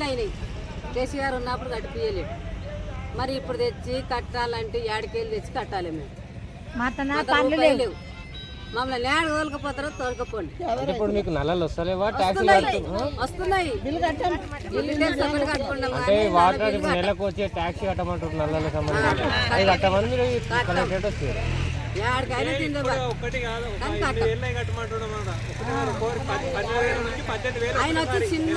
అయినాయి. కేసీఆర్ ఉన్నప్పుడు కట్టిపియలేదు. మరి ఇప్పుడు తెచ్చి కట్టాలంటే ఏడుకేళ్ళు తెచ్చి కట్టాలి మేము. లేవు మమ్మల్ని నేడు తోలుకపోతారో తోలుకపోండి. ఇప్పుడు మీకు నల్లలు వస్తలేవా? వస్తున్నాయి. అంటే వాటర్ ఇప్పుడు నెలకు వచ్చే ట్యాక్సీ కట్టమంటారు నల్లలకు సంబంధించి అది కట్టమని మీరు కలెక్టరేట్ వస్తారు. ఆయన వచ్చి చిన్న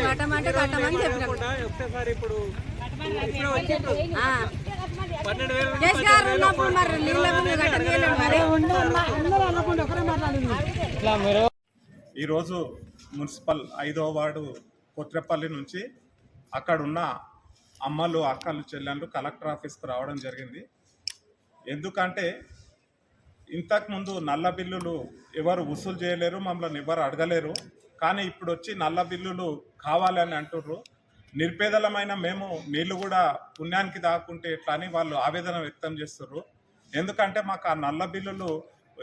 కట్టమంటే కట్టమని చెప్పినప్పుడు ఈరోజు మున్సిపల్ 5వ వార్డు కొత్రెపల్లి నుంచి అక్కడున్న అమ్మలు అక్కలు చెల్లెళ్ళు కలెక్టర్ ఆఫీస్కి రావడం జరిగింది. ఎందుకంటే ఇంతకుముందు నల్ల బిల్లులు ఎవరు వసూలు చేయలేరు, మమ్మల్ని ఎవరు అడగలేరు. కానీ ఇప్పుడు వచ్చి నల్ల బిల్లులు కావాలని అంటుర్రు. నిర్పేదలమైన మేము నీళ్ళు కూడా పుణ్యానికి దాక్కుంటే ఎట్లా అని వాళ్ళు ఆవేదన వ్యక్తం చేస్తున్నారు. ఎందుకంటే మాకు ఆ నల్ల బిల్లులు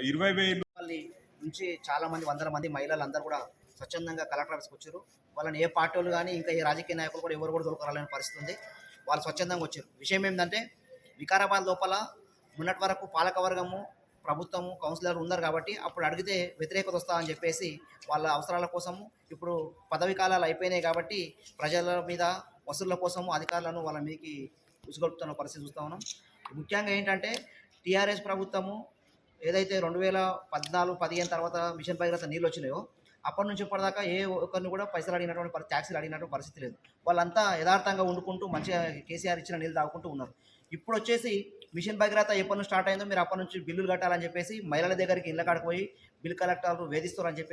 20,000 నుంచి చాలామంది వందల మంది మహిళలు అందరూ కూడా స్వచ్ఛందంగా కలెక్టర్ ఆఫీస్కి వచ్చారు. వాళ్ళని ఏ పార్టీలు కానీ ఇంకా ఏ రాజకీయ నాయకులు కూడా ఎవరు కూడా దొరకాలని పరిస్థితి ఉంది. వాళ్ళు స్వచ్ఛందంగా వచ్చారు. విషయం ఏంటంటే వికారాబాద్ లోపల మొన్నటి వరకు పాలకవర్గము ప్రభుత్వము కౌన్సిలర్ ఉన్నారు కాబట్టి అప్పుడు అడిగితే వ్యతిరేకత వస్తుందని చెప్పేసి వాళ్ళ అవసరాల కోసము ఇప్పుడు పదవి కాలాలు అయిపోయినాయి కాబట్టి ప్రజల మీద వసూళ్ల కోసము అధికారులను వాళ్ళ మీదకి ఉసుగొలుపుతున్న పరిస్థితి చూస్తూ ఉన్నాం. ముఖ్యంగా ఏంటంటే టీఆర్ఎస్ ప్రభుత్వము ఏదైతే 2014-15 తర్వాత మిషన్ భగీరథ నీళ్ళు వచ్చినాయో అప్పటి నుంచి ఇప్పటిదాకా ఏ ఒక్కరిని కూడా పైసలు అడిగినటువంటి ట్యాక్సీలు అడిగినటువంటి పరిస్థితి లేదు. వాళ్ళంతా యథార్థంగా వండుకుంటూ మంచిగా కేసీఆర్ ఇచ్చిన నీళ్ళు తాగుకుంటూ ఉన్నారు. ఇప్పుడు వచ్చేసి మిషన్ భగీరథ ఎప్పటి నుంచి స్టార్ట్ అయిందో మీరు అప్పటి నుంచి బిల్లులు కట్టాలని చెప్పేసి మహిళల దగ్గరికి ఇళ్ళ కాడికి పోయి బిల్ కలెక్టర్లు వేధిస్తారని చెప్పి